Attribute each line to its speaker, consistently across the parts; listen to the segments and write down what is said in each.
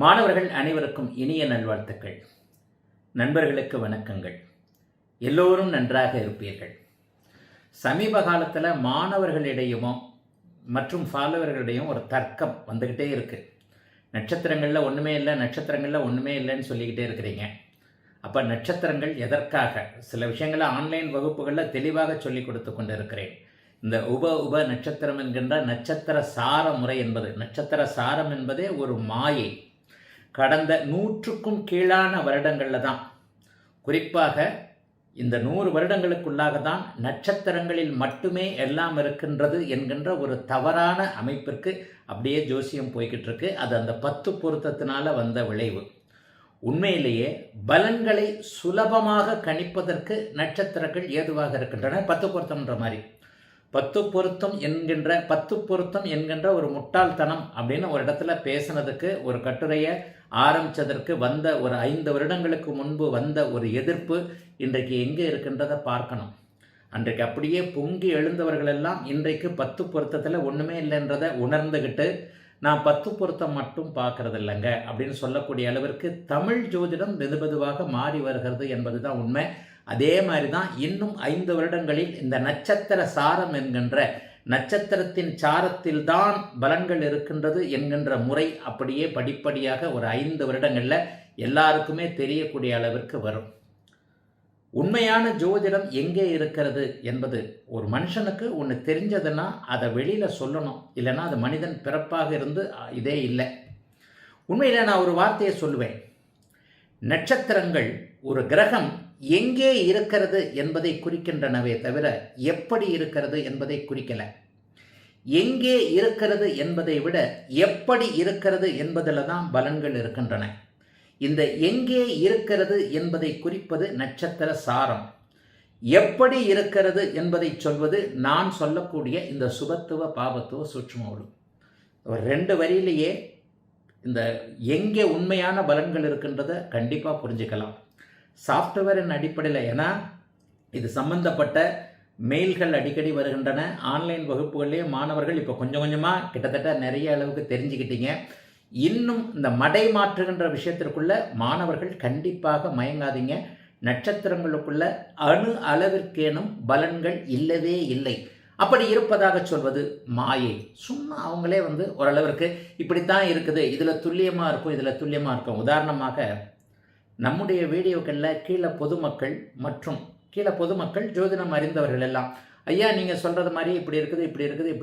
Speaker 1: மாணவர்கள் அனைவருக்கும் இனிய நல்வாழ்த்துக்கள். நண்பர்களுக்கு வணக்கங்கள். எல்லோரும் நன்றாக இருப்பீர்கள். சமீப காலத்தில் மாணவர்களிடையும் மற்றும் ஃபாலோவர்களிடையும் ஒரு தர்க்கம் வந்துக்கிட்டே இருக்குது. நட்சத்திரங்களில் ஒன்றுமே இல்லை, நட்சத்திரங்களில் ஒன்றுமே இல்லைன்னு சொல்லிக்கிட்டே இருக்கிறீங்க. அப்போ நட்சத்திரங்கள் எதற்காக? சில விஷயங்களை ஆன்லைன் வகுப்புகளில் தெளிவாக சொல்லி கொடுத்து கொண்டு இருக்கிறேன். இந்த உப நட்சத்திரம் என்கின்ற நட்சத்திர சார முறை என்பது, நட்சத்திர சாரம் என்பதே ஒரு மாயை. கடந்த 100க்கும் கீழான வருடங்களில் தான், குறிப்பாக இந்த 100 வருடங்களுக்குள்ளாக தான் நட்சத்திரங்களில் மட்டுமே எல்லாம் இருக்கின்றது என்கின்ற ஒரு தவறான அமைப்பிற்கு அப்படியே ஜோசியம் போய்கிட்டு இருக்கு. அது அந்த 10 பொருத்தத்தினால வந்த விளைவு. உண்மையிலேயே பலன்களை சுலபமாக கணிப்பதற்கு நட்சத்திரங்கள் ஏதுவாக இருக்கின்றன. 10 பொருத்தம்ன்ற மாதிரி 10 பொருத்தம் என்கின்ற ஒரு முட்டாள்தனம் அப்படின்னு ஒரு இடத்துல பேசினதுக்கு, ஒரு கட்டுரையை ஆரம்பித்ததற்கு வந்த ஒரு 5 வருடங்களுக்கு முன்பு வந்த ஒரு எதிர்ப்பு இன்றைக்கு எங்கே இருக்கின்றதை பார்க்கணும். அன்றைக்கு அப்படியே பொங்கி எழுந்தவர்களெல்லாம் இன்றைக்கு 10 பொருத்தத்தில் ஒன்றுமே இல்லைன்றதை உணர்ந்துக்கிட்டு, நான் 10 பொருத்தம் மட்டும் பார்க்கறது இல்லைங்க அப்படின்னு சொல்லக்கூடிய அளவிற்கு தமிழ் ஜோதிடம் மெதுமெதுவாக மாறி வருகிறது என்பது தான் உண்மை. அதே மாதிரி தான் இன்னும் 5 வருடங்களில் இந்த நட்சத்திர சாரம் என்கின்ற நட்சத்திரத்தின் சாரத்தில் தான் பலன்கள் இருக்கின்றது என்கின்ற முறை அப்படியே படிப்படியாக ஒரு 5 வருடங்களில் எல்லாருக்குமே தெரியக்கூடிய அளவிற்கு வரும். உண்மையான ஜோதிடம் எங்கே இருக்கிறது என்பது, ஒரு மனுஷனுக்கு ஒன்று தெரிஞ்சதுன்னா அதை வெளியில் சொல்லணும். இல்லைன்னா அது மனிதன் பிறப்பாக இருந்து இதே இல்லை. உண்மையில் நான் ஒரு வார்த்தையை சொல்லுவேன். நட்சத்திரங்கள் ஒரு கிரகம் எங்கே இருக்கிறது என்பதை குறிக்கின்றனவே தவிர எப்படி இருக்கிறது என்பதை குறிக்கல. எங்கே இருக்கிறது என்பதை விட எப்படி இருக்கிறது என்பதில் தான் பலன்கள் இருக்கின்றன. இந்த எங்கே இருக்கிறது என்பதை குறிப்பது நட்சத்திர சாரம். எப்படி இருக்கிறது என்பதை சொல்வது நான் சொல்லக்கூடிய இந்த சுபத்துவ பாபத்துவ சூட்சும. ஒரு 2 வரியிலேயே இந்த எங்கே உண்மையான பலன்கள் இருக்கின்றதை கண்டிப்பாக புரிஞ்சுக்கலாம். சாஃப்ட்வேரின் அடிப்படையில், ஏன்னா இது சம்பந்தப்பட்ட மெயில்கள் அடிக்கடி வருகின்றன. ஆன்லைன் வகுப்புகள்லேயே மாணவர்கள் இப்போ கொஞ்சம் கொஞ்சமாக கிட்டத்தட்ட நிறைய அளவுக்கு தெரிஞ்சுக்கிட்டீங்க. இன்னும் இந்த மடை மாற்றுகின்ற விஷயத்திற்குள்ள மாணவர்கள் கண்டிப்பாக மயங்காதீங்க. நட்சத்திரங்களுக்குள்ள அணு அளவிற்கேனும் பலன்கள் இல்லவே இல்லை. அப்படி இருப்பதாக சொல்வது மாயை. சும்மா அவங்களே ஓரளவிற்கு இப்படித்தான் இருக்குது, இதில் துல்லியமாக இருக்கும், இதில் துல்லியமாக இருக்கும். உதாரணமாக நம்முடைய வீடியோக்களில் கீழே பொதுமக்கள் ஜோதிடம் அறிந்தவர்கள் எல்லாம், ஐயா நீங்கள் சொல்கிறது மாதிரி இப்படி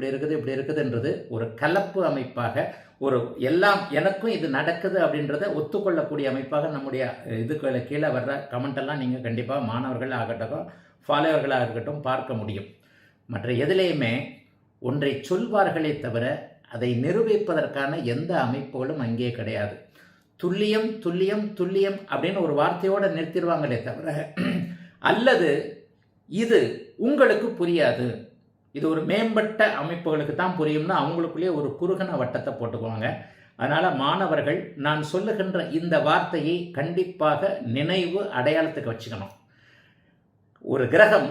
Speaker 1: இருக்குதுன்றது ஒரு கலப்பு அமைப்பாக, ஒரு எல்லாம் எனக்கும் இது நடக்குது அப்படின்றத ஒத்துக்கொள்ளக்கூடிய அமைப்பாக நம்முடைய இதுக்கு கீழே வர்ற கமெண்டெல்லாம் நீங்கள் கண்டிப்பாக மாணவர்கள் ஆகட்டும், ஃபாலோவர்களாக இருக்கட்டும் பார்க்க முடியும். மற்ற எதிலேயுமே ஒன்றை சொல்வார்களே தவிர அதை நிரூபிப்பதற்கான எந்த அமைப்புகளும் அங்கே கிடையாது. துல்லியம் துல்லியம் துல்லியம் அப்படின்னு ஒரு வார்த்தையோடு நிறுத்திடுவாங்களே தவிர, அல்லது இது உங்களுக்கு புரியாது, இது ஒரு மேம்பட்ட அமைப்புகளுக்கு தான் புரியும்னா அவங்களுக்குள்ளேயே ஒரு குறுகன வட்டத்தை போட்டுக்குவாங்க. அதனால் மாணவர்கள், நான் சொல்லுகின்ற இந்த வார்த்தையை கண்டிப்பாக நினைவு அடையாளத்துக்கு வச்சுக்கணும். ஒரு கிரகம்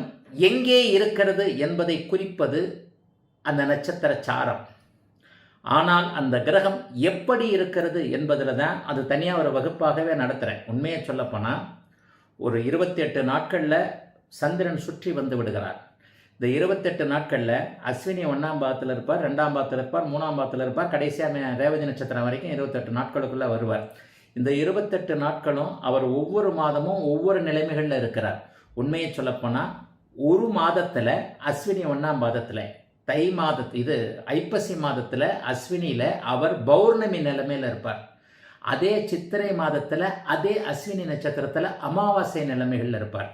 Speaker 1: எங்கே இருக்கிறது என்பதை குறிப்பது அந்த நட்சத்திர சாரம். ஆனால் அந்த கிரகம் எப்படி இருக்கிறது என்பதில் தான், அது தனியாக ஒரு வகுப்பாகவே நடத்துகிறேன். உண்மையை சொல்லப்போனால் ஒரு 28 நாட்களில் சந்திரன் சுற்றி வந்து விடுகிறார். இந்த 28 நாட்களில் அஸ்வினி 1ஆம் பாவத்தில் இருப்பார், 2ஆம் பாவத்தில் இருப்பார், 3ஆம் பாவத்தில் இருப்பார், கடைசியாக ரேவதி நட்சத்திரம் வரைக்கும் 28 நாட்களுக்குள்ளே வருவார். இந்த 28 நாட்களும் அவர் ஒவ்வொரு மாதமும் ஒவ்வொரு நிலைமைகளில் இருக்கிறார். உண்மையை சொல்லப்போனால் ஒரு மாதத்தில் அஸ்வினி 1ஆம் பாதத்தில், தை இது ஐப்பசி மாதத்தில் அஸ்வினியில் அவர் பௌர்ணமி நிலைமையில் இருப்பார். அதே சித்திரை மாதத்தில் அதே அஸ்வினி நட்சத்திரத்தில் அமாவாசை நிலைமைகளில் இருப்பார்.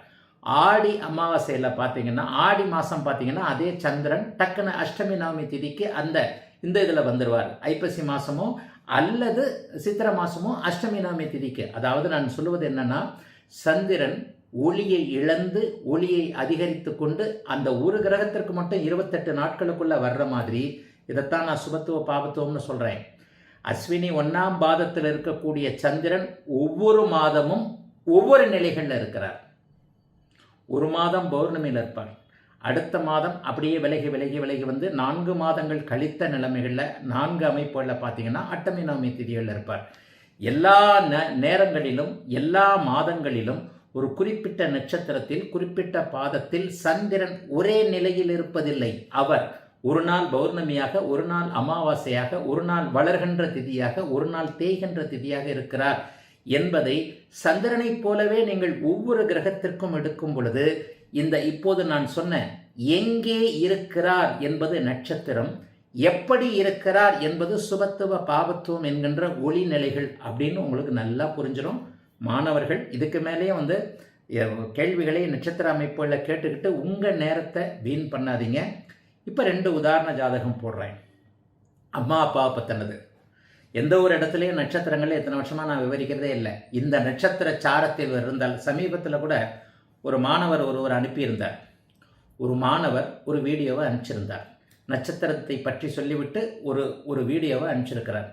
Speaker 1: ஆடி அமாவாசையில் பார்த்தீங்கன்னா, ஆடி மாதம் பார்த்தீங்கன்னா அதே சந்திரன் டக்குன்னு அஷ்டமி நவமி திதிக்கு இந்த இதில் வந்துடுவார். ஐப்பசி மாதமோ அல்லது சித்திரை மாதமோ அஷ்டமி நவமி திதிக்கு. அதாவது நான் சொல்லுவது என்னன்னா, சந்திரன் ஒளியை இழந்து ஒளியை அதிகரித்து கொண்டு அந்த ஒரு கிரகத்திற்கு மட்டும் 28 நாட்களுக்குள்ள வர்ற மாதிரி, இதைத்தான் நான் சுபத்துவ பாபத்துவம்னு சொல்கிறேன். அஸ்வினி 1ஆம் பாதத்தில் இருக்கக்கூடிய சந்திரன் ஒவ்வொரு மாதமும் ஒவ்வொரு நிலைகளில் இருக்கிறார். ஒரு மாதம் பௌர்ணமியில் இருப்பார், அடுத்த மாதம் அப்படியே விலகி வந்து 4 மாதங்கள் கழித்த நிலைமைகளில் 4 அமைப்புகளில் பார்த்தீங்கன்னா அட்டமி நவமி திதிகளில் இருப்பார். எல்லா நேரங்களிலும் எல்லா மாதங்களிலும் ஒரு குறிப்பிட்ட நட்சத்திரத்தில் குறிப்பிட்ட பாதத்தில் சந்திரன் ஒரே நிலையில் இருப்பதில்லை. அவர் ஒரு நாள் பௌர்ணமியாக, ஒரு நாள் அமாவாசையாக, ஒரு நாள் வளர்கின்ற திதியாக, ஒரு நாள் தேய்கின்ற திதியாக இருக்கிறார் என்பதை சந்திரனைப் போலவே நீங்கள் ஒவ்வொரு கிரகத்திற்கும் எடுக்கும் பொழுது இந்த இப்போது நான் சொன்ன எங்கே இருக்கிறார் என்பது நட்சத்திரம், எப்படி இருக்கிறார் என்பது சுபத்துவ பாவத்துவம் என்கின்ற ஒளி நிலைகள் அப்படின்னு உங்களுக்கு நல்லா புரிஞ்சிடும். மாணவர்கள் இதுக்கு மேலேயே கேள்விகளை நட்சத்திர அமைப்புகளில் கேட்டுக்கிட்டு உங்கள் நேரத்தை வீண் பண்ணாதீங்க. இப்போ 2 உதாரண ஜாதகம் போடுறேன். அம்மா அப்பாவை பற்றினது. எந்த ஒரு இடத்துலையும் நட்சத்திரங்களே எத்தனை வருஷமாக நான் விவரிக்கிறதே இல்லை. இந்த நட்சத்திர சாரத்தில் இருந்தால் சமீபத்தில் கூட ஒரு மாணவர் ஒருவர் அனுப்பியிருந்தார். ஒரு மாணவர் ஒரு வீடியோவை அனுப்பிச்சிருந்தார். நட்சத்திரத்தை பற்றி சொல்லிவிட்டு ஒரு வீடியோவை அனுப்பிச்சிருக்கிறார்.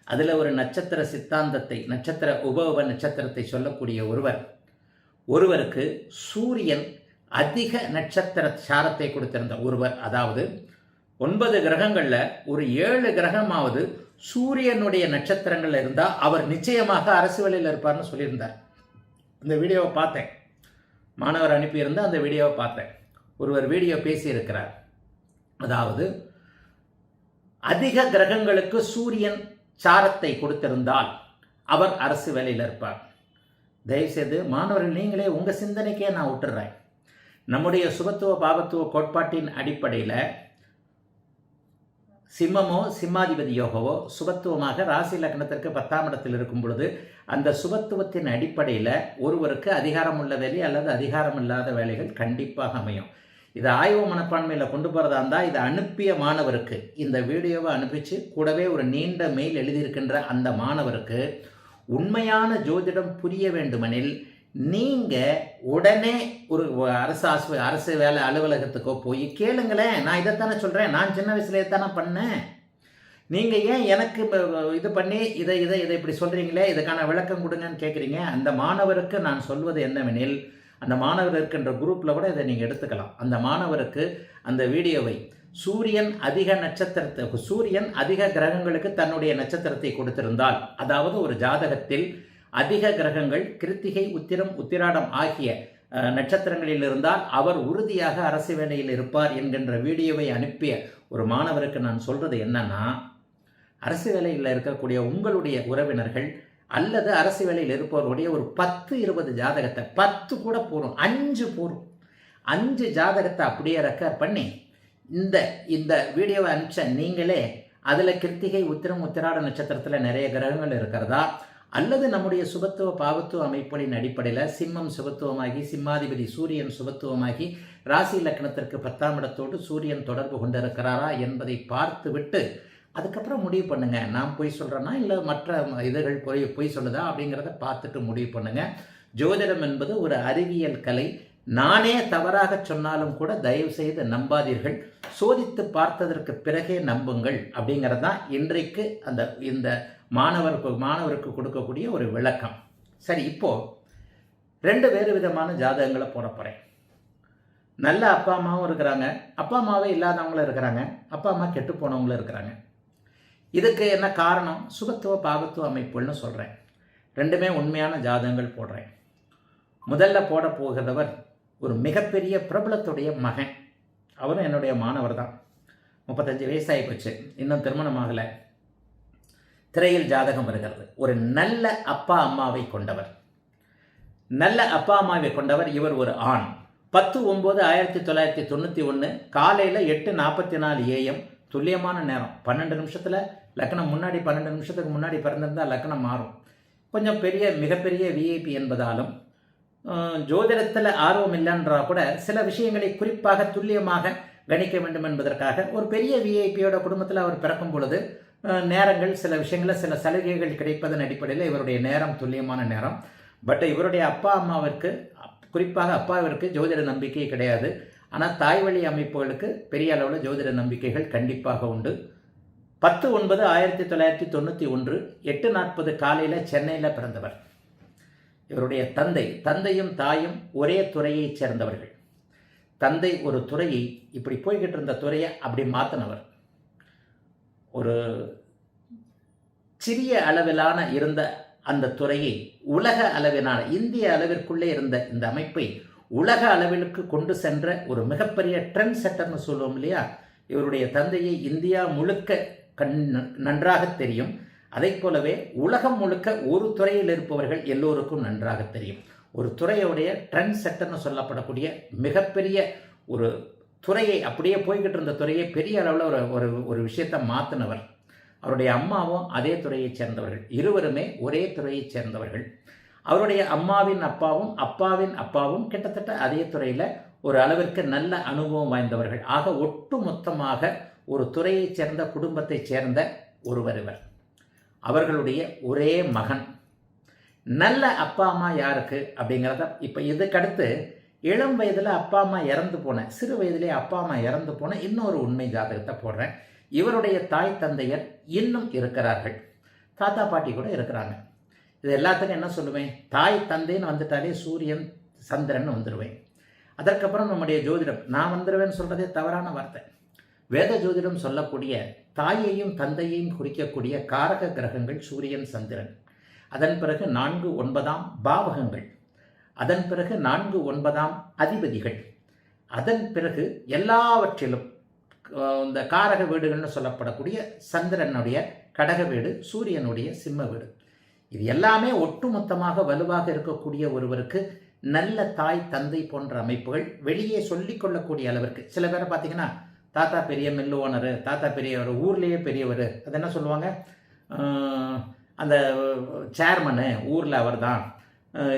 Speaker 1: அதில் ஒரு நட்சத்திர சித்தாந்தத்தை, நட்சத்திர உப நட்சத்திரத்தை சொல்லக்கூடிய ஒருவருக்கு சூரியன் அதிக நட்சத்திர சாரத்தை கொடுத்திருந்த ஒருவர், அதாவது 9 கிரகங்களில் ஒரு 7 கிரகமாவது சூரியனுடைய நட்சத்திரங்கள் இருந்தால் அவர் நிச்சயமாக அரசு வேலையில் இருப்பார்னு சொல்லியிருந்தார். இந்த வீடியோவை பார்த்தேன். மாணவர் அனுப்பியிருந்த அந்த வீடியோவை பார்த்தேன். ஒருவர் வீடியோ பேசியிருக்கிறார். அதாவது அதிக கிரகங்களுக்கு சூரியன் சாரத்தை கொடுத்திருந்தால் அவர் அரசு வேலையில் இருப்பார். தயவுசெய்து மாணவர்கள் நீங்களே உங்கள் சிந்தனைக்கே நான் விட்டுறேன். நம்முடைய சுபத்துவ பாவத்துவ கோட்பாட்டின் அடிப்படையில் சிம்மமோ சிம்மாதிபதி யோகவோ சுபத்துவமாக ராசி லக்னத்திற்கு 10ஆம் இடத்தில் இருக்கும் பொழுது அந்த சுபத்துவத்தின் அடிப்படையில் ஒருவருக்கு அதிகாரம் உள்ள வேலை அல்லது அதிகாரம் இல்லாத வேலைகள் கண்டிப்பாக அமையும். இதை ஆய்வு மனப்பான்மையில் கொண்டு போகிறதா இருந்தால் இதை அனுப்பிய மாணவருக்கு, இந்த வீடியோவை அனுப்பிச்சு கூடவே ஒரு நீண்ட மெயில் எழுதியிருக்கின்ற அந்த மாணவருக்கு உண்மையான ஜோதிடம் புரிய வேண்டுமெனில் நீங்கள் உடனே ஒரு அரசு வேலை அலுவலகத்துக்கோ போய் கேளுங்களேன். நான் இதைத்தானே சொல்கிறேன். நான் சின்ன வயசுல தானே பண்ணேன். நீங்கள் ஏன் எனக்கு இது பண்ணி இதை இப்படி சொல்கிறீங்களே, இதுக்கான விளக்கம் கொடுங்கன்னு கேட்குறீங்க. அந்த மாணவருக்கு நான் சொல்வது என்னவெனில், அந்த மாணவர் இருக்கின்ற குரூப்பில் கூட இதை நீங்கள் எடுத்துக்கலாம். அந்த மாணவருக்கு அந்த வீடியோவை சூரியன் அதிக கிரகங்களுக்கு தன்னுடைய நட்சத்திரத்தை கொடுத்திருந்தால், அதாவது ஒரு ஜாதகத்தில் அதிக கிரகங்கள் கிருத்திகை, உத்திரம், உத்திராடம் ஆகிய நட்சத்திரங்களில் இருந்தால் அவர் உறுதியாக அரசு வேலையில் இருப்பார் என்கின்ற வீடியோவை அனுப்பிய ஒரு மாணவருக்கு நான் சொல்றது என்னன்னா, அரசு வேலையில் இருக்கக்கூடிய உங்களுடைய உறவினர்கள் அல்லது அரசு வேலையில் இருப்பவருடைய ஒரு 10-20 ஜாதகத்தை, 10 கூட போகும், 5 போகும், 5 ஜாதகத்தை அப்படியே ரெக்கார்ட் பண்ணி இந்த வீடியோவை அனுப்பிச்ச நீங்களே அதில் கிருத்திகை, உத்திரம், உத்திராட நட்சத்திரத்தில் நிறைய கிரகங்கள் இருக்கிறதா, அல்லது நம்முடைய சுபத்துவ பாவத்துவ அமைப்புகளின் அடிப்படையில் சிம்மம் சுபத்துவமாகி, சிம்மாதிபதி சூரியன் சுபத்துவமாகி, ராசி லக்னத்திற்கு 10ஆம் இடத்தோடு சூரியன் தொடர்பு கொண்டிருக்கிறாரா என்பதை பார்த்து விட்டு அதுக்கப்புறம் முடிவு பண்ணுங்க. நான் பொய் சொல்கிறேன்னா இல்லை மற்ற இதுகள் பொய் சொல்லுதா அப்படிங்கிறத பார்த்துட்டு முடிவு பண்ணுங்க. ஜோதிடம் என்பது ஒரு அறிவியல் கலை. நானே தவறாக சொன்னாலும் கூட தயவு செய்து நம்பாதீர்கள். சோதித்து பார்த்ததற்கு பிறகே நம்புங்கள் அப்படிங்கிறது தான் இன்றைக்கு இந்த மாணவருக்கு கொடுக்கக்கூடிய ஒரு விளக்கம். சரி, இப்போது 2 வேறு விதமான ஜாதகங்களை போட போகிறேன். நல்ல அப்பா அம்மாவும் இருக்கிறாங்க, அப்பா அம்மாவே இல்லாதவங்களும் இருக்கிறாங்க, அப்பா அம்மா கெட்டு போனவங்களும் இருக்கிறாங்க. இதுக்கு என்ன காரணம்? சுபத்துவ பாவத்துவ அமைப்புகள்னு சொல்கிறேன். 2மே உண்மையான ஜாதகங்கள் போடுறேன். முதல்ல போட போகிறவர் ஒரு மிகப்பெரிய பிரபலத்துடைய மகன். அவரும் என்னுடைய மாணவர் தான். 35 வயசாகி போச்சு, இன்னும் திருமணம் ஆகலை. திரையில் ஜாதகம் வருகிறது. ஒரு நல்ல அப்பா அம்மாவை கொண்டவர். இவர் ஒரு ஆண். 10/9/1991 காலையில் 8:44 AM துல்லியமான நேரம். 12 நிமிஷத்தில் லக்னம் முன்னாடி, 12 நிமிஷத்துக்கு முன்னாடி பிறந்திருந்தால் லக்னம் மாறும். கொஞ்சம் மிகப்பெரிய விஐபி என்பதாலும் ஜோதிடத்தில் ஆர்வம் இல்லைன்றா கூட சில விஷயங்களை குறிப்பாக துல்லியமாக கணிக்க வேண்டும் என்பதற்காக ஒரு பெரிய விஐபியோட குடும்பத்தில் அவர் பிறக்கும் பொழுது நேரங்கள், சில விஷயங்களில் சில சலுகைகள் கிடைப்பதன் அடிப்படையில் இவருடைய நேரம் துல்லியமான நேரம். பட் இவருடைய குறிப்பாக அப்பாவிற்கு ஜோதிட நம்பிக்கை கிடையாது. ஆனால் தாய் வழி அமைப்புகளுக்கு பெரிய அளவில் ஜோதிட நம்பிக்கைகள் கண்டிப்பாக உண்டு. 10/9/1991 8:40 காலையில் சென்னையில் பிறந்தவர். இவருடைய தந்தையும் தாயும் ஒரே துறையைச் சேர்ந்தவர்கள். தந்தை ஒரு துறையை, இப்படி போய்கிட்டு இருந்த துறையை அப்படி மாற்றினவர். ஒரு சிறிய அளவிலான இருந்த அந்த துறையை உலக அளவிலான இந்திய அளவிற்குள்ளே இருந்த இந்த அமைப்பை உலக அளவிற்கு கொண்டு சென்ற ஒரு மிகப்பெரிய ட்ரெண்ட் செட்டர்னு சொல்லுவோம் இல்லையா. இவருடைய தந்தையை இந்தியா முழுக்க நன்றாக தெரியும். அதை போலவே உலகம் முழுக்க ஒரு துறையில் இருப்பவர்கள் எல்லோருக்கும் நன்றாக தெரியும். ஒரு துறையுடைய ட்ரெண்ட் செட்டர்னு சொல்லப்படக்கூடிய மிகப்பெரிய ஒரு துறையை, அப்படியே போய்கிட்டு இருந்த துறையை பெரிய அளவில் ஒரு ஒரு விஷயத்தை மாற்றினவர். அவருடைய அம்மாவும் அதே துறையைச் சேர்ந்தவர்கள், இருவருமே ஒரே துறையைச் சேர்ந்தவர்கள். அவருடைய அம்மாவின் அப்பாவும் கிட்டத்தட்ட அதே துறையில் ஒரு அளவிற்கு நல்ல அனுபவம் வாய்ந்தவர்கள். ஆக ஒட்டு மொத்தமாக ஒரு துறையைச் சேர்ந்த குடும்பத்தைச் சேர்ந்த ஒருவர் இவர். அவர்களுடைய ஒரே மகன். நல்ல அப்பா அம்மா யாருக்கு அப்படிங்கிறத இப்போ இதுக்கடுத்து இளம் வயதில் அப்பா அம்மா இறந்து போன, சிறு வயதிலே அப்பா அம்மா இறந்து போன இன்னொரு உண்மை ஜாதகத்தை போடுறேன். இவருடைய தாய் தந்தையர் இன்னும் இருக்கிறார்கள், தாத்தா பாட்டி கூட இருக்கிறாங்க. இது எல்லாத்துக்கும் என்ன சொல்லுவேன், தாய் தந்தைன்னு வந்துட்டாலே சூரியன் சந்திரன் வந்துடுவேன். அதற்கப்புறம் நம்முடைய ஜோதிடம், நான் வந்துடுவேன்னு சொல்கிறதே தவறான வார்த்தை. வேத ஜோதிடம் சொல்லக்கூடிய தாயையும் தந்தையையும் குறிக்கக்கூடிய காரக கிரகங்கள் சூரியன் சந்திரன். அதன் பிறகு 4, 9 பாவகங்கள், அதன் பிறகு 4, 9 அதிபதிகள், அதன் பிறகு எல்லாவற்றிலும் இந்த காரக வீடுகள்னு சொல்லப்படக்கூடிய சந்திரனுடைய கடக வீடு, சூரியனுடைய சிம்ம வீடு, இது எல்லாமே ஒட்டுமொத்தமாக வலுவாக இருக்கக்கூடிய ஒருவருக்கு நல்ல தாய் தந்தை போன்ற அமைப்புகள் வெளியே சொல்லிக்கொள்ளக்கூடிய அளவிற்கு. சில பேரை பார்த்தீங்கன்னா தாத்தா பெரிய மில்லு ஓனரு, தாத்தா பெரியவர், ஊர்லேயே பெரியவர், அது என்ன சொல்லுவாங்க, அந்த சேர்மனு ஊரில் அவர் தான்,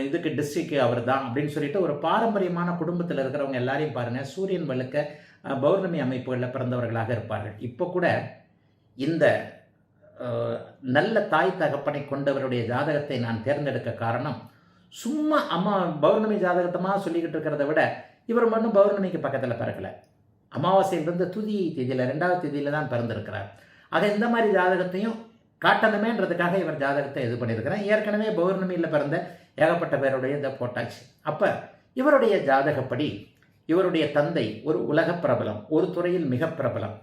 Speaker 1: இதுக்கு டிஸ்ட்ரிக்ட் அவர் தான் அப்படின்னு சொல்லிட்டு ஒரு பாரம்பரியமான குடும்பத்தில் இருக்கிறவங்க எல்லாரையும் பாருங்கள், சூரியன் வழுக்க பௌர்ணமி அமைப்புகளில் பிறந்தவர்களாக இருப்பார்கள். இப்போ கூட இந்த நல்ல தாய் தகப்பனை கொண்டவருடைய ஜாதகத்தை நான் தேர்ந்தெடுக்க காரணம், சும்மா அம்மா பௌர்ணமி ஜாதகத்தமாக சொல்லிக்கிட்டு இருக்கிறத விட இவர் மட்டும் பௌர்ணமிக்கு பக்கத்தில் பிறக்கலை, அமாவாசையிலிருந்து துதி தேதியில் 2வது தேதியில் தான் பிறந்திருக்கிறார். ஆக இந்த மாதிரி ஜாதகத்தையும் காட்டணுமேன்றதுக்காக இவர் ஜாதகத்தை இது பண்ணியிருக்கிறேன். ஏற்கனவே பௌர்ணமியில் பிறந்த ஏகப்பட்ட பேருடைய இதை போட்டாச்சு. அப்போ இவருடைய ஜாதகப்படி இவருடைய தந்தை ஒரு உலக பிரபலம், ஒரு துறையில் மிக பிரபலம்.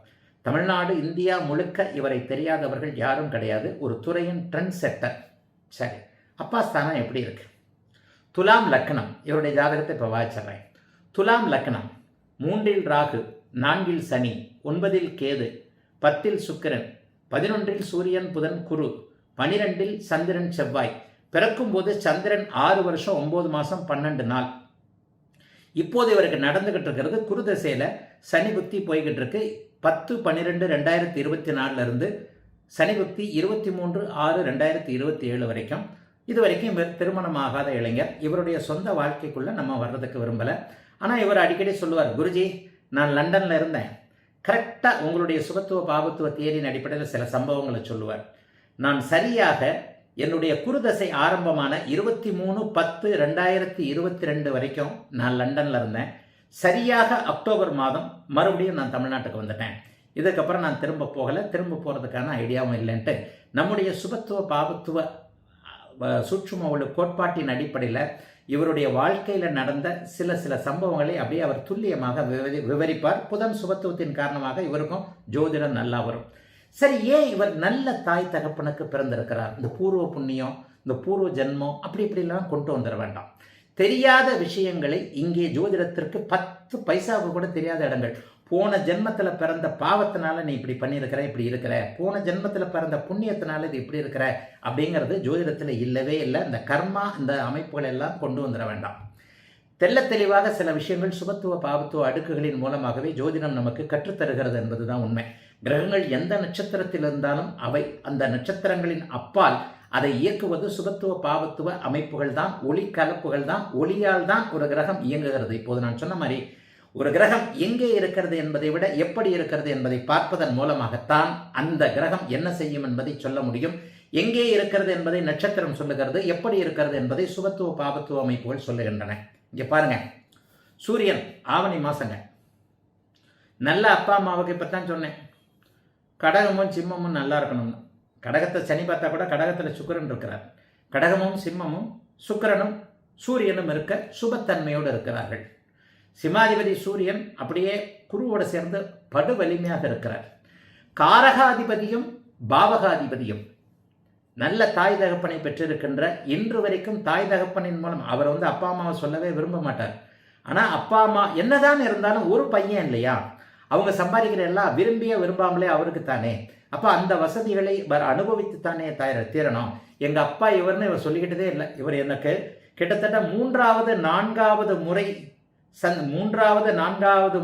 Speaker 1: தமிழ்நாடு இந்தியா முழுக்க இவரை தெரியாதவர்கள் யாரும் கிடையாது. ஒரு துறையின் ட்ரெண்ட் செட்டர். சரி, அப்பா ஸ்தானம் எப்படி இருக்கு? துலாம் லக்னம். இவருடைய ஜாதகத்தை இப்போ வாய்ச்சிட்றேன். துலாம் லக்னம், 3ல் ராகு, 4ல் சனி, 9ல் கேது, 10ல் சுக்கிரன், 11ல் சூரியன் புதன் குரு, 12ல் சந்திரன் செவ்வாய். பிறக்கும்போது சந்திரன் 6 வருஷம் 9 மாதம் 12 நாள். இப்போது இவருக்கு நடந்துகிட்டு இருக்கிறது குரு திசையில் சனி புத்தி போய்கிட்டு இருக்கு. 10/12/2024 இருந்து சனி புத்தி 23/6/2027 வரைக்கும். இது வரைக்கும் இவர் திருமணமாகாத இளைஞர். இவருடைய சொந்த வாழ்க்கைக்குள்ளே நம்ம வர்றதுக்கு விரும்பலை. ஆனால் இவர் அடிக்கடி சொல்லுவார், குருஜி நான் லண்டனில் இருந்தேன், கரெக்டாக உங்களுடைய சுபத்துவ பாபத்துவ தியரியின் அடிப்படையில் சில சம்பவங்களை சொல்லுவார். நான் சரியாக என்னுடைய குருதசை ஆரம்பமான 23/10/2022 வரைக்கும் நான் லண்டனில் இருந்தேன். சரியாக அக்டோபர் மாதம் மறுபடியும் நான் தமிழ்நாட்டுக்கு வந்துட்டேன். இதுக்கப்புறம் நான் திரும்ப போகலை, திரும்ப போகிறதுக்கான ஐடியாவும் இல்லைன்ட்டு நம்முடைய சுபத்துவ பாபத்துவ சூட்சும கோட்பாட்டின் அடிப்படையில் இவருடைய வாழ்க்கையில் நடந்த சில சம்பவங்களை அப்படியே அவர் துல்லியமாக விவரிப்பார். புதன் சுபத்துவத்தின் காரணமாக இவருக்கும் ஜோதிடம் நல்லா வரும். சரி, ஏன் இவர் நல்ல தாய் தகப்பனுக்கு பிறந்திருக்கிறார்? இந்த பூர்வ புண்ணியம், இந்த பூர்வ ஜென்மம் இப்படிலாம் கொண்டு வந்துட வேண்டாம். தெரியாத விஷயங்களை இங்கே ஜோதிடத்திற்கு 10 பைசாவுக்கு கூட தெரியாத இடங்கள். போன ஜென்மத்தில் பிறந்த பாவத்தினால நீ இப்படி பண்ணியிருக்கிற, இப்படி இருக்கிற, போன ஜென்மத்தில் பிறந்த புண்ணியத்தினால இது இப்படி இருக்கிற அப்படிங்கிறது ஜோதிடத்தில் இல்லவே இல்லை. இந்த கர்மா, இந்த அமைப்புகள் எல்லாம் கொண்டு வந்துட வேண்டாம். தெள்ள தெளிவாக சில விஷயங்கள் சுபத்துவ பாவத்துவ அடுக்குகளின் மூலமாகவே ஜோதிடம் நமக்கு கற்றுத்தருகிறது என்பதுதான் உண்மை. கிரகங்கள் எந்த நட்சத்திரத்தில் இருந்தாலும் அவை அந்த நட்சத்திரங்களின் அப்பால் அதை இயக்குவது சுபத்துவ பாவத்துவ அமைப்புகள் தான், ஒளி கலப்புகள் தான். ஒளியால் தான் ஒரு கிரகம் இயங்குகிறது. இப்போது நான் சொன்ன மாதிரி ஒரு கிரகம் எங்கே இருக்கிறது என்பதை விட எப்படி இருக்கிறது என்பதை பார்ப்பதன் மூலமாகத்தான் அந்த கிரகம் என்ன செய்யும் என்பதை சொல்ல முடியும். எங்கே இருக்கிறது என்பதை நட்சத்திரம் சொல்லுகிறது, எப்படி இருக்கிறது என்பதை சுபத்துவ பாவத்துவ அமைப்புகள் சொல்லுகின்றன. இங்கே பாருங்க, சூரியன் ஆவணி மாசங்க. நல்ல அப்பா அம்மாவுக்கு இப்போத்தான் சொன்னேன், கடகமும் சிம்மமும் நல்லா இருக்கணும்னு. கடகத்தை சனி பார்த்தா கூட கடகத்தில் சுக்கிரன் இருக்கிறார். கடகமும் சிம்மமும் சுக்கிரனும் சூரியனும் இருக்க சுபத்தன்மையோடு இருக்கிறார்கள். சிம்மாதிபதி சூரியன் அப்படியே குருவோடு சேர்ந்து படு வலிமையாக இருக்கிறார். காரகாதிபதியும் பாவகாதிபதியும் நல்ல தாய் தகப்பனை பெற்றிருக்கின்ற, இன்று வரைக்கும் தாய் தகப்பனின் மூலம் அவர் அப்பா அம்மாவை சொல்லவே விரும்ப மாட்டார். ஆனால் அப்பா அம்மா என்னதான் இருந்தாலும் ஒரு பையன் இல்லையா, அவங்க சம்பாதிக்கிற எல்லாம் விரும்பிய விரும்பாமலே அவருக்கு தானே. அப்போ அந்த வசதிகளை அனுபவித்து தானே தீரணும். எங்கள் அப்பா இவர்னு இவர் சொல்லிக்கிட்டதே இல்லை. இவர் எனக்கு கிட்டத்தட்ட மூன்றாவது நான்காவது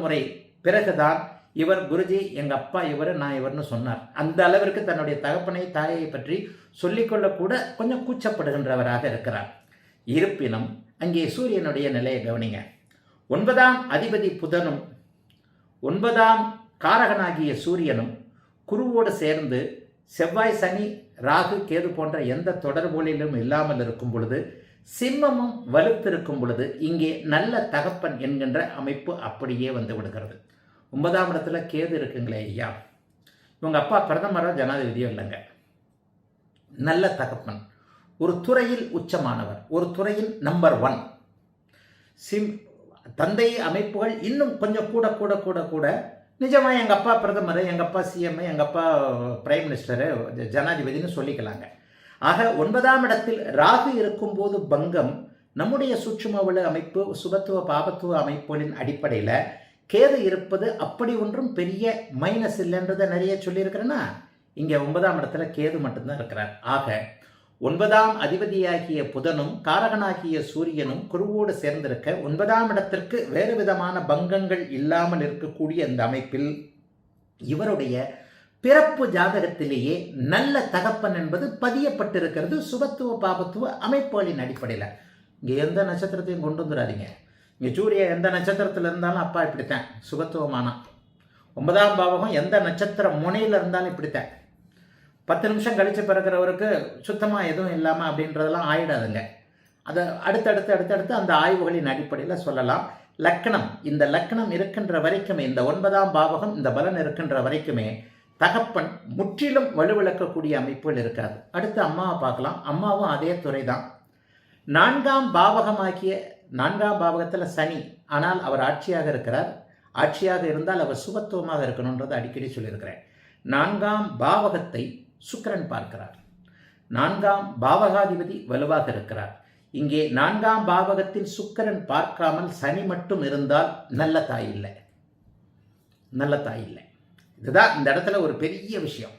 Speaker 1: முறை பிறகுதான் இவர் குருஜி எங்கள் அப்பா இவர், நான் இவர்னு சொன்னார். அந்த அளவிற்கு தன்னுடைய தகப்பனை தாயை பற்றி சொல்லிக்கொள்ளக்கூட கொஞ்சம் கூச்சப்படுகின்றவராக இருக்கிறார். இருப்பினும் அங்கே சூரியனுடைய நிலையை கவனிங்க. 9ஆம் அதிபதி புதனும் 9ஆம் காரகனாகிய சூரியனும் குருவோடு சேர்ந்து செவ்வாய், சனி, ராகு, கேது போன்ற எந்த தொடர்புகளிலும் இல்லாமல் இருக்கும் பொழுது, சிம்மமும் வலுத்திருக்கும் பொழுது இங்கே நல்ல தகப்பன் என்கின்ற அமைப்பு அப்படியே வந்து விடுகிறது. 9ஆம் இடத்துல கேது இருக்குங்களே ஐயா, இவங்க அப்பா பிரதமரோ ஜனாதிபதியோ இல்லைங்க. நல்ல தகப்பன், ஒரு துறையில் உச்சமானவர், ஒரு துறையில் நம்பர் 1. தந்தை அமைப்புகள் இன்னும் கொஞ்சம் கூட கூட கூட கூட நிஜமாக எங்கள் அப்பா பிரதமர், எங்கள் அப்பா சிஎம், எங்கள் அப்பா பிரைம் மினிஸ்டரு, ஜனாதிபதினு சொல்லிக்கலாங்க. ஆக 9ஆம் இடத்தில் ராகு இருக்கும்போது பங்கம், நம்முடைய சூட்சுமவள அமைப்பு, சுபத்துவ பாபத்துவ அமைப்புகளின் அடிப்படையில் கேது இருப்பது அப்படி ஒன்றும் பெரிய மைனஸ் இல்லைன்றதை நிறைய சொல்லியிருக்கிறேன்னா, இங்கே 9ஆம் இடத்துல கேது மட்டும்தான் இருக்கிறார். ஆக 9ஆம் அதிபதியாகிய புதனும் காரகனாகிய சூரியனும் குருவோடு சேர்ந்திருக்க 9ஆம் இடத்திற்கு வேறு விதமான பங்கங்கள் இல்லாமல் இருக்கக்கூடிய இந்த அமைப்பில் இவருடைய பிறப்பு ஜாதகத்திலேயே நல்ல தகப்பன் என்பது பதியப்பட்டிருக்கிறது சுபத்துவ பாபத்துவ அமைப்புகளின் அடிப்படையில். இங்கே எந்த நட்சத்திரத்தையும் கொண்டு வந்துடாதீங்க. இங்கே சூரிய எந்த நட்சத்திரத்தில் இருந்தாலும் அப்பா இப்படித்தான் சுபத்துவமானா, 9ஆம் பாவகம் எந்த நட்சத்திர முனையில் இருந்தாலும் இப்படித்தான். 10 நிமிஷம் கழித்து பிறக்கிறவருக்கு சுத்தமாக எதுவும் இல்லாமல் அப்படின்றதெல்லாம் ஆயிடாதுங்க. அதை அடுத்தடுத்து அந்த ஆய்வுகளின் அடிப்படையில் சொல்லலாம். லக்னம், இந்த லக்னம் இருக்கின்ற வரைக்குமே, இந்த 9ஆம் பாவகம் இந்த பலன் இருக்கின்ற வரைக்குமே தகப்பன் முற்றிலும் வலுவிழக்கக்கூடிய அமைப்புகள் இருக்காது. அடுத்து அம்மாவை பார்க்கலாம். அம்மாவும் அதே துறை தான். 4ஆம் பாவகத்தில் சனி, ஆனால் அவர் ஆட்சியாக இருக்கிறார். ஆட்சியாக இருந்தால் அவர் சுபத்துவமாக இருக்கணுன்றதை அடிக்கடி சொல்லியிருக்கிறேன். 4ஆம் பாவகத்தை சுக்கிரன் பார்க்கிறார். 4ஆம் பாவகாதிபதி வலுவாக இருக்கிறார். இங்கே 4ஆம் பாவகத்தில் சுக்கிரன் பார்க்காமல் சனி மட்டும் இருந்தால் நல்ல தாய் இல்லை. இதுதான் இந்த இடத்துல ஒரு பெரிய விஷயம்.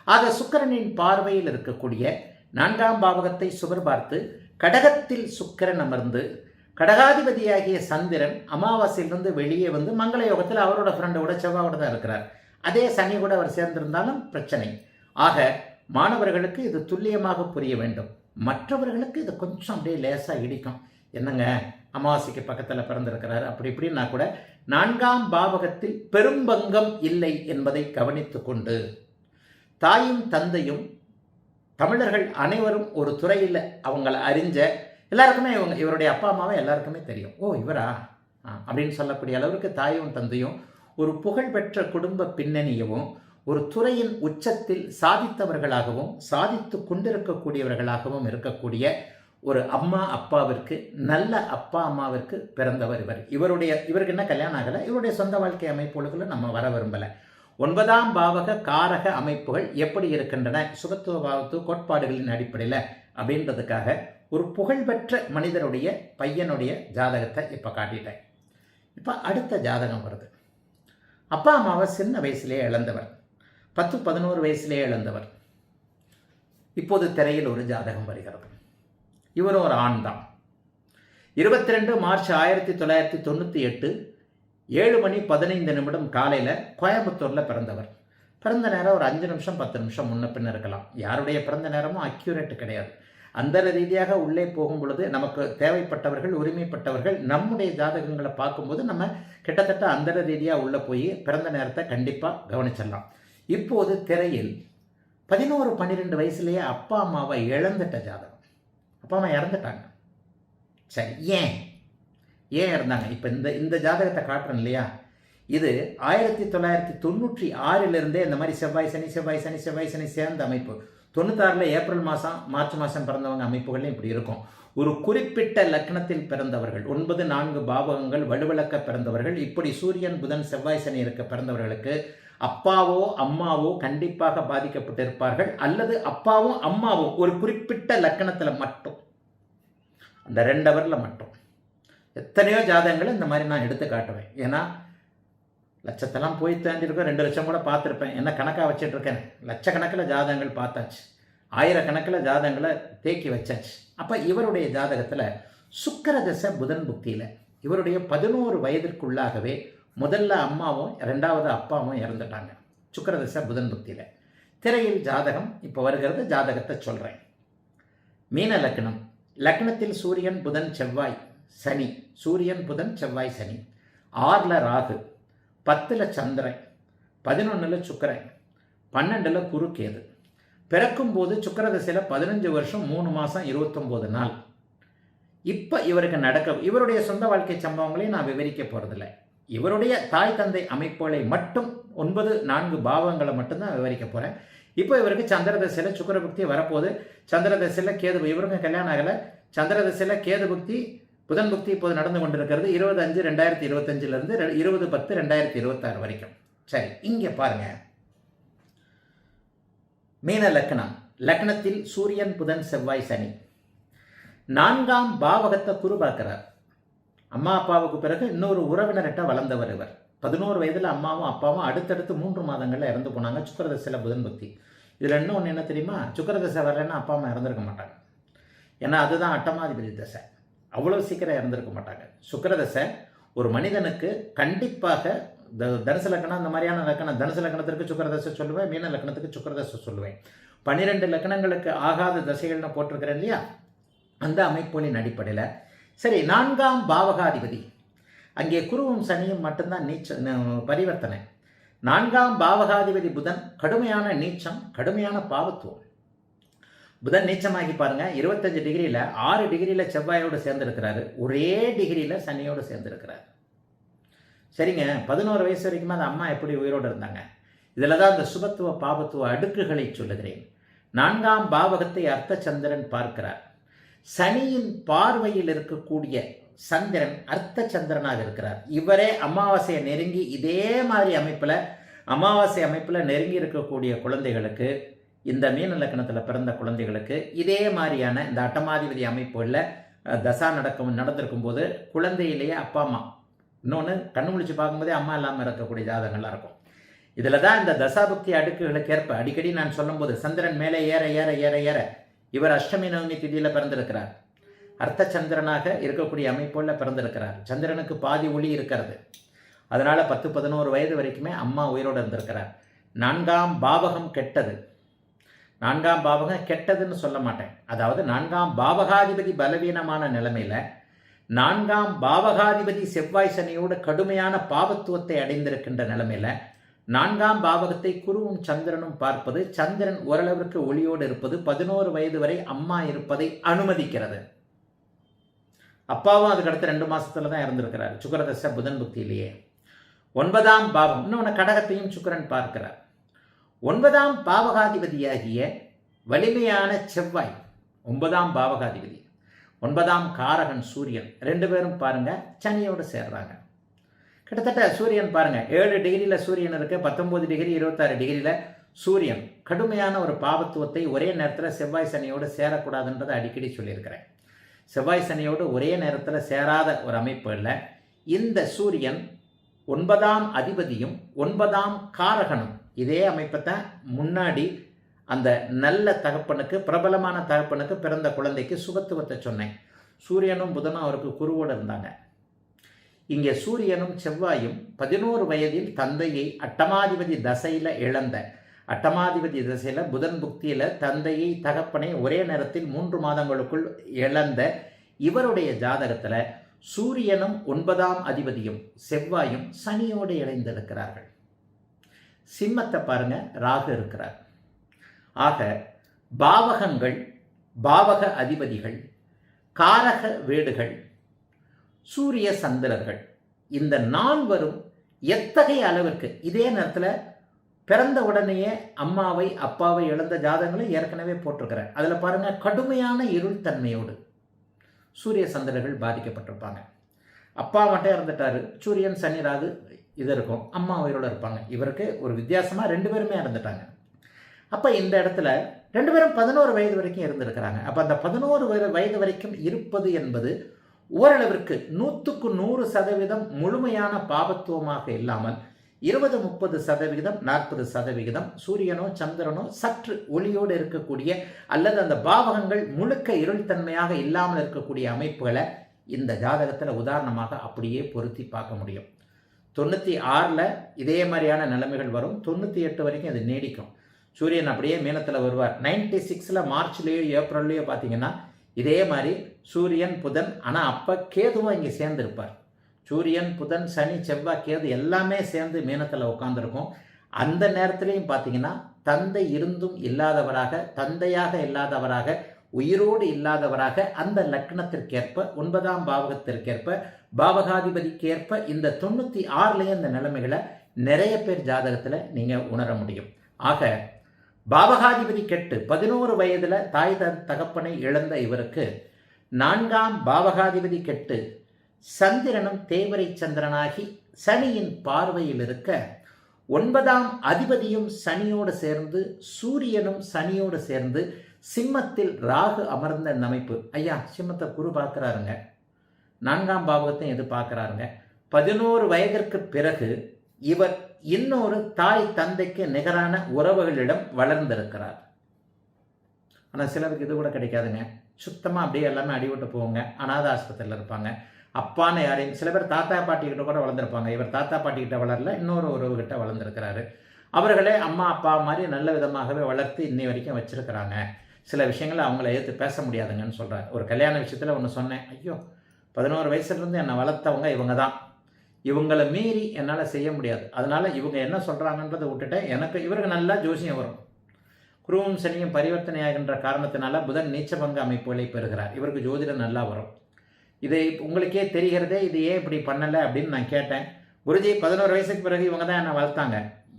Speaker 1: ஆக சுக்கிரனின் பார்வையில் இருக்கக்கூடிய 4ஆம் பாவகத்தை சுவர் பார்த்து கடகத்தில் சுக்கிரன் அமர்ந்து, கடகாதிபதியாகிய சந்திரன் அமாவாசையிலிருந்து வெளியே வந்து மங்கள யோகத்தில் அவரோட ஃப்ரெண்டோட செவ்வாயோட தான் இருக்கிறார். அதே சனி கூட அவர் சேர்ந்திருந்தாலும் பிரச்சனை. ஆக மாணவர்களுக்கு இது துல்லியமாக புரிய வேண்டும். மற்றவர்களுக்கு இது கொஞ்சம் அப்படியே லேசாக இடிக்கும். என்னங்க அமாவாசைக்கு பக்கத்தில் பிறந்திருக்கிறார் அப்படி இப்படின்னா கூட 4ஆம் பாவகத்தில் பெரும்பங்கம் இல்லை என்பதை கவனித்து கொண்டு, தாயும் தந்தையும் தமிழர்கள் அனைவரும் ஒரு துறையில் அவங்கள அறிஞ்ச எல்லாருக்குமே இவருடைய அப்பா அம்மாவை எல்லாருக்குமே தெரியும். ஓ இவரா அப்படின்னு சொல்லக்கூடிய அளவுக்கு தாயும் தந்தையும் ஒரு புகழ்பெற்ற குடும்ப பின்னணியவும், ஒரு துறையின் உச்சத்தில் சாதித்தவர்களாகவும் சாதித்து கொண்டிருக்கக்கூடியவர்களாகவும் இருக்கக்கூடிய ஒரு அம்மா அப்பாவிற்கு, நல்ல அப்பா அம்மாவிற்கு பிறந்தவர் இவருக்கு என்ன கல்யாணம் ஆகலை. இவருடைய சொந்த வாழ்க்கை அமைப்புகளுக்குள்ள நம்ம வர விரும்பலை. 9ஆம் பாவக காரக அமைப்புகள் எப்படி இருக்கின்றன சுபத்துவ பாவத்துவ கோட்பாடுகளின் அடிப்படையில் அப்படின்றதுக்காக ஒரு புகழ்பெற்ற மனிதருடைய பையனுடைய ஜாதகத்தை இப்போ காட்டிட்டேன். இப்போ அடுத்த ஜாதகம் வருது. அப்பா அம்மாவை சின்ன வயசுலேயே இழந்தவர், 10-11 வயசுலேயே இழந்தவர். இப்போது திரையில் ஒரு ஜாதகம் வருகிறது. இவரும் ஒரு ஆண் தான். 22 மார்ச் 1998 7:15 காலையில் கோயம்புத்தூரில் பிறந்தவர். பிறந்த நேரம் ஒரு 5 நிமிஷம் 10 நிமிஷம் முன்ன பின்ன இருக்கலாம். யாருடைய பிறந்த நேரமும் அக்யூரேட் கிடையாது. அந்த ரீதியாக உள்ளே போகும் பொழுது நமக்கு தேவைப்பட்டவர்கள், உரிமைப்பட்டவர்கள் நம்முடைய ஜாதகங்களை பார்க்கும்போது நம்ம கிட்டத்தட்ட அந்த ரீதியாக உள்ளே போய் பிறந்த நேரத்தை கண்டிப்பாக கவனிச்சிடலாம். இப்போது திரையில் 11-12 வயசுலேயே அப்பா அம்மாவை இழந்துட்ட ஜாதகம். அப்பா அம்மா இறந்துட்டாங்க. சரி, ஏன் இருந்தாங்க? இப்போ இந்த ஜாதகத்தை காட்டுறேன் இல்லையா, இது 1996 இந்த மாதிரி செவ்வாய் சனி சேர்ந்த அமைப்பு. 96 ஏப்ரல் மாதம் மார்ச் மாதம் பிறந்தவங்க அமைப்புகள்லையும் இப்படி இருக்கும். ஒரு குறிப்பிட்ட லக்னத்தில் பிறந்தவர்கள் 9 பாவகங்கள் வலுவிழக்க பிறந்தவர்கள், இப்படி சூரியன் புதன் செவ்வாய் சனி இருக்க பிறந்தவர்களுக்கு அப்பாவோ அம்மாவோ கண்டிப்பாக பாதிக்கப்பட்டிருப்பார்கள். அல்லது அப்பாவும் அம்மாவும் ஒரு குறிப்பிட்ட லக்கணத்தில் மட்டும், அந்த 2 ஹவரில் மட்டும். எத்தனையோ ஜாதகங்களை இந்த மாதிரி நான் எடுத்து காட்டுவேன். ஏன்னா லட்சத்தெல்லாம் போய் தாண்டிருக்கோம், 2 லட்சம் கூட பார்த்துருப்பேன். என்ன கணக்காக வச்சுட்டு இருக்கேன், லட்சக்கணக்கில் ஜாதகங்கள் பார்த்தாச்சு, ஆயிரக்கணக்கில் ஜாதகங்களை தேக்கி வச்சாச்சு. அப்போ இவருடைய ஜாதகத்தில் சுக்கிர தசை புதன் புக்தியில் இவருடைய 11 வயதிற்குள்ளாகவே முதல்ல அம்மாவும் 2வது அப்பாவும் இறந்துட்டாங்க. சுக்கிர தசை புதன் புக்தியில் திரையில் ஜாதகம் இப்போ வருகிறது, ஜாதகத்தை சொல்கிறேன். மீன லக்னம், லக்னத்தில் சூரியன் புதன் செவ்வாய் சனி, சூரியன் புதன் செவ்வாய் சனி, 6ல் ராகு, 10ல் சந்திரன், 11ல் சுக்கிரன், 12ல் குரு கேது. பிறக்கும்போது சுக்கிர திசையில் 15 வருஷம் 3 மாதம் 29 நாள். இப்போ இவருக்கு இவருடைய சொந்த வாழ்க்கை சம்பவங்களையும் நான் விவரிக்க போகிறதில்ல. இவருடைய தாய் தந்தை அமைப்புகளை மட்டும் 9 பாவங்களை மட்டும்தான் விவரிக்க போகிறேன். இப்போ இவருக்கு சந்திர திசையில் சுக்கிர புக்தி வரப்போகுது. சந்திர திசையில் கேது, இவருக்கும் கல்யாணம் ஆகலை. சந்திர திசையில் கேது புக்தி புதன் புக்தி இப்போது நடந்து கொண்டிருக்கிறது. 20/5/2025 20/10/2026 வரைக்கும். சரி, இங்கே பாருங்க. மீன லக்னம், லக்னத்தில் சூரியன் புதன் செவ்வாய் சனி, 4ஆம் பாவகத்தை குரு பார்க்கிறார். அம்மா அப்பாவுக்கு பிறகு இன்னொரு உறவினர்கிட்ட வளர்ந்தவர் இவர். 11 வயதில் அம்மாவும் அப்பாவும் அடுத்தடுத்து 3 மாதங்களில் இறந்து போனாங்க. சுக்கிர தசையில் புதன் புக்தி. இதில் இன்னொன்று என்ன தெரியுமா, சுக்கிர தசை வரலன்னா அப்பா அம்மா இறந்துருக்க மாட்டாங்க. ஏன்னா அதுதான் அட்டமாதிபதி தசை, அவ்வளோ சீக்கிரம் இறந்துருக்க மாட்டாங்க. சுக்கிர தசை ஒரு மனிதனுக்கு கண்டிப்பாக தனுசு லக்னம், அந்த மாதிரியான லக்னம், தனுசு லக்னத்திற்கு சுக்கிர தசை சொல்லுவேன், மீன லக்னத்துக்கு சுக்கிர தசை சொல்லுவேன். 12 லக்னங்களுக்கு ஆகாத தசைகள்னு போட்டிருக்கிறேன் இல்லையா, அந்த அமைப்புகளின் அடிப்படையில். சரி, 4ஆம் பாவகாதிபதி, அங்கே குருவும் சனியும் மட்டும்தான் பரிவர்த்தனை. 4ஆம் பாவகாதிபதி புதன் கடுமையான நீச்சம், கடுமையான பாவத்துவம். புதன் நீச்சமாகி பாருங்க, 25 டிகிரியில் 6 டிகிரியில் செவ்வாயோடு சேர்ந்திருக்கிறாரு, ஒரே டிகிரியில் சனியோடு சேர்ந்திருக்கிறார். சரிங்க, 11 வயசு வரைக்குமே அந்த அம்மா எப்படி உயிரோடு இருந்தாங்க? இதில் தான் அந்த சுபத்துவ பாபத்துவ அடுக்குகளை சொல்லுகிறேன். 4ஆம் பாவகத்தை அர்த்த சந்திரன் பார்க்கிறார். சனியின் பார்வையில் இருக்கக்கூடிய சந்திரன் அர்த்த சந்திரனாக இருக்கிறார். இவரே அமாவாசையை நெருங்கி, இதே மாதிரி அமைப்பில் அமாவாசை அமைப்பில் நெருங்கி இருக்கக்கூடிய குழந்தைகளுக்கு, இந்த மீன லக்னத்தில் பிறந்த குழந்தைகளுக்கு இதே மாதிரியான இந்த அட்டமாதிபதி அமைப்புகளில் தசா நடந்திருக்கும் போது குழந்தையிலேயே அப்பா அம்மா, இன்னொன்று கண்ணு முழிச்சு பார்க்கும்போதே அம்மா இல்லாமல் இருக்கக்கூடிய ஜாதகங்கள்லாம் இருக்கும். இதில் தான் இந்த தசாபக்தி அடுக்குகளுக்கு ஏற்ப அடிக்கடி நான் சொல்லும்போது, சந்திரன் மேலே ஏற ஏற ஏற ஏற இவர் அஷ்டமி நவமி திதியில் பிறந்திருக்கிறார். அர்த்த சந்திரனாக இருக்கக்கூடிய அமைப்புகளில் பிறந்திருக்கிறார். சந்திரனுக்கு பாதி ஒளி இருக்கிறது. அதனால் 10-11 வயது வரைக்குமே அம்மா உயிரோடு இருந்திருக்கிறார். 4ஆம் பாவகம் கெட்டது. 4ஆம் பாவகம் கெட்டதுன்னு சொல்ல மாட்டேன். அதாவது 4ஆம் பாவகாதிபதி பலவீனமான நிலைமையில் 4ஆம் பாவகாதிபதி செவ்வாய் சனியோடு கடுமையான பாவத்துவத்தை அடைந்திருக்கின்ற நிலைமையில் 4ஆம் பாவகத்தை குருவும் சந்திரனும் பார்ப்பது, சந்திரன் ஓரளவிற்கு ஒளியோடு இருப்பது, 11 வயது வரை அம்மா இருப்பதை அனுமதிக்கிறது. அப்பாவும் அதுக்கு அடுத்த 2 மாசத்துல தான் இறந்திருக்கிறார், சுக்கிர தசை புதன் புக்தியிலேயே. 9ஆம் பாவம், இன்னொன்று கடகத்தையும் சுக்கிரன் பார்க்கிறார். 9ஆம் பாவகாதிபதியாகிய வலிமையான செவ்வாய் 9ஆம் பாவகாதிபதி, 9ஆம் காரகன் சூரியன், 2 பேரும் பாருங்க சனியோடு சேர்றாங்க. கிட்டத்தட்ட சூரியன் பாருங்க 7 டிகிரியில் சூரியன் இருக்கு, 19 டிகிரி 26 டிகிரியில் சூரியன். கடுமையான ஒரு பாவத்துவத்தை ஒரே நேரத்தில் செவ்வாய் சனியோடு சேரக்கூடாதுன்றதை அடிக்கடி சொல்லியிருக்கிறேன். செவ்வாய் சனியோடு ஒரே நேரத்தில் சேராத ஒரு அமைப்பு இல்லை. இந்த சூரியன் 9ஆம் அதிபதியும் 9ஆம் காரகனும் இதே அமைப்பை தான் முன்னாடி அந்த நல்ல தகப்பனுக்கு, பிரபலமான தகப்பனுக்கு பிறந்த குழந்தைக்கு சுபத்துவத்தை சொன்னேன். சூரியனும் புதனும் அவருக்கு குருவோடு இருந்தாங்க. இங்கே சூரியனும் செவ்வாயும் 11 வயதில் தந்தையை அட்டமாதிபதி தசையில் இழந்த, அட்டமாதிபதி தசையில் புதன் புக்தியில் தந்தையை தகப்பனை ஒரே நேரத்தில் 3 மாதங்களுக்குள் இழந்த இவருடைய ஜாதகத்தில் சூரியனும் 9ஆம் அதிபதியும் செவ்வாயும் சனியோடு இணைந்திருக்கிறார்கள். சிம்மத்தை பாருங்க, ராகு இருக்கிறார். ஆக பாவகங்கள், பாவக அதிபதிகள், காரக வீடுகள், சூரிய சந்திரர்கள், இந்த 4வரும் எத்தகைய அளவிற்கு இதே நேரத்தில் பிறந்த உடனேயே அம்மாவை அப்பாவை இழந்த ஜாதகங்களை ஏற்கனவே போட்டிருக்கிறேன். அதில் பாருங்கள், கடுமையான இருள் தன்மையோடு சூரிய சந்திரர்கள் பாதிக்கப்பட்டிருப்பாங்க. அப்பா மட்டும் இறந்துட்டாரு, சூரியன் சனி ராகு இது இருக்கும், அம்மா உயிரோடு இருப்பாங்க. இவருக்கு ஒரு வித்தியாசமாக 2 பேருமே இறந்துட்டாங்க. அப்போ இந்த இடத்துல 2 பேரும் 11 வயது வரைக்கும் இருந்திருக்கிறாங்க. அப்போ அந்த 11 வயது வரைக்கும் இருப்பது என்பது ஓரளவிற்கு 100க்கு 100% முழுமையான பாபத்துவமாக இல்லாமல் 20-30%, 40% சூரியனோ சந்திரனோ சற்று ஒளியோடு இருக்கக்கூடிய அல்லது அந்த பாவகங்கள் முழுக்க இருள்தன்மையாக இல்லாமல் இருக்கக்கூடிய அமைப்புகளை இந்த ஜாதகத்தில் உதாரணமாக அப்படியே பொருத்தி பார்க்க முடியும். 96ல் இதே மாதிரியான நிலைமைகள் வரும். 98 வரைக்கும் அது நீடிக்கும். சூரியன் அப்படியே மீனத்தில் வருவார். 96ல் மார்ச்லேயோ ஏப்ரல்லையோ பார்த்தீங்கன்னா இதே மாதிரி சூரியன் புதன், ஆனால் அப்போ கேதுவும் இங்கே சேர்ந்துருப்பார். சூரியன் புதன் சனி செவ்வாய் கேது எல்லாமே சேர்ந்து மீனத்தில் உட்காந்துருக்கும். அந்த நேரத்துலையும் பார்த்தீங்கன்னா தந்தை இருந்தும் இல்லாதவராக, தந்தையாக இல்லாதவராக, உயிரோடு இல்லாதவராக, அந்த லக்னத்திற்கேற்ப 9ஆம் பாவகத்திற்கேற்ப பாவகாதிபதிக்கேற்ப இந்த 96லேயே இந்த நிலைமைகளை நிறைய பேர் ஜாதகத்தில் நீங்கள் உணர முடியும். ஆக பாவகாதிபதி கெட்டு 11 வயதில் தாய் தகப்பனை இழந்த இவருக்கு 4ஆம் பாவகாதிபதி கெட்டு சந்திரனும் தேவரை சந்திரனாகி சனியின் பார்வையில் இருக்க 9ஆம் அதிபதியும் சனியோடு சேர்ந்து சூரியனும் சனியோடு சேர்ந்து சிம்மத்தில் ராகு அமர்ந்த இந்த அமைப்பு. ஐயா, சிம்மத்தை குரு பார்க்குறாருங்க, 4ஆம் பாவகத்தையும் எது பார்க்குறாருங்க. 11 வயதிற்கு பிறகு இவர் இன்னொரு தாய் தந்தைக்கு நிகரான உறவுகளிடம் வளர்ந்திருக்கிறார். ஆனால் சிலருக்கு இது கூட கிடைக்காதுங்க. சுத்தமாக அப்படியே எல்லாமே அடிவிட்டு போவாங்க, அநாத ஆஸ்பத்திரியில் இருப்பாங்க. அப்பான்னு யாரையும், சில பேர் தாத்தா பாட்டிக்கிட்ட கூட வளர்ந்துருப்பாங்க. இவர் தாத்தா பாட்டிக்கிட்ட வளரல, இன்னொரு உறவுகிட்ட வளர்ந்துருக்கிறாரு. அவர்களே அம்மா அப்பா மாதிரி நல்ல விதமாகவே வளர்த்து இன்னை வரைக்கும் வச்சுருக்கிறாங்க. சில விஷயங்களை அவங்கள ஏற்று பேச முடியாதுங்கன்னு சொல்கிறார். ஒரு கல்யாண விஷயத்தில் ஒன்று சொன்னேன், ஐயோ 11 வயசுலேருந்து என்னை வளர்த்தவங்க இவங்க தான், இவங்களை மீறி என்னால் செய்ய முடியாது, அதனால் இவங்க என்ன சொல்கிறாங்கன்றதை விட்டுட்டேன். எனக்கு இவருக்கு நல்லா ஜோசியம் வரும். குருவும் சனியும் பரிவர்த்தனையாகின்ற காரணத்தினால புதன் நீச்சபங்க அமைப்புகளை பெறுகிறார். இவருக்கு ஜோதிடம் நல்லா வரும். இதை உங்களுக்கே தெரிகிறதே, இது ஏன் இப்படி பண்ணலை அப்படின்னு நான் கேட்டேன். குருஜி 11 வயசுக்கு பிறகு இவங்க தான் என்னை வளர்த்தாங்க,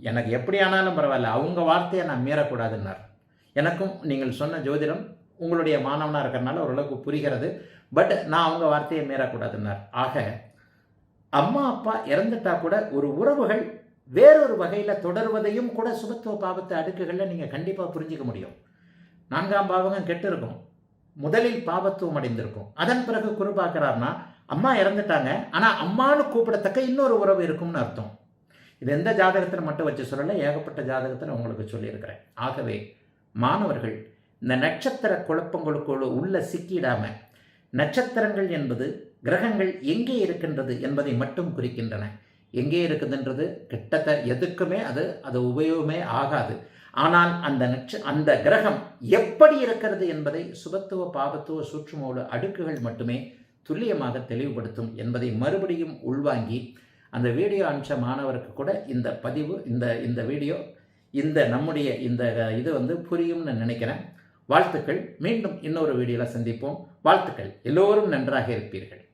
Speaker 1: எனக்கு எப்படி ஆனாலும் பரவாயில்ல, அவங்க வார்த்தையை நான் மீறக்கூடாதுன்னார். எனக்கும் நீங்கள் சொன்ன ஜோதிடம் உங்களுடைய மாணவனாக இருக்கிறனால ஓரளவுக்கு புரிகிறது. பட் நான் அவங்க வார்த்தையை மீறக்கூடாதுன்னார். ஆக அம்மா அப்பா இறந்துட்டா கூட ஒரு உறவுகள் வேறொரு வகையில் தொடர்வதையும் கூட சுபத்துவ பாவத்து அடுக்குகளில் நீங்கள் கண்டிப்பாக புரிஞ்சிக்க முடியும். 4ஆம் பாவகம் கெட்டு இருக்கும், முதலில் பாவத்துவம் அடைந்திருக்கும். அதன் பிறகு குரு பார்க்குறாருன்னா அம்மா இறந்துட்டாங்க, ஆனால் அம்மானு கூப்பிடத்தக்க இன்னொரு உறவு இருக்கும்னு அர்த்தம். இது எந்த ஜாதகத்தில் மட்டும் வச்சு சொல்லலை, ஏகப்பட்ட ஜாதகத்தில் உங்களுக்கு சொல்லியிருக்கிறேன். ஆகவே மாணவர்கள் இந்த நட்சத்திர குழப்பங்களுக்குள்ள உள்ள சிக்கிடாமல், நட்சத்திரங்கள் என்பது கிரகங்கள் எங்கே இருக்கின்றது என்பதை மட்டும் குறிக்கின்றன. எங்கே இருக்குதுன்றது கிட்டத்தட்ட எதுக்குமே அது உபயோகமே ஆகாது. ஆனால் அந்த கிரகம் எப்படி இருக்கிறது என்பதை சுபத்துவ பாபத்துவ சூட்சுமோடு அடுக்குகள் மட்டுமே துல்லியமாக தெளிவுபடுத்தும் என்பதை மறுபடியும் உள்வாங்கி அந்த வீடியோ அனுப்பிச்ச மாணவருக்கு கூட இந்த பதிவு இந்த வீடியோ நம்முடைய இது புரியும்னு நினைக்கிறேன். வாழ்த்துக்கள். மீண்டும் இன்னொரு வீடியோவில் சந்திப்போம். வாழ்த்துக்கள். எல்லோரும் நன்றாக இருப்பீர்கள்.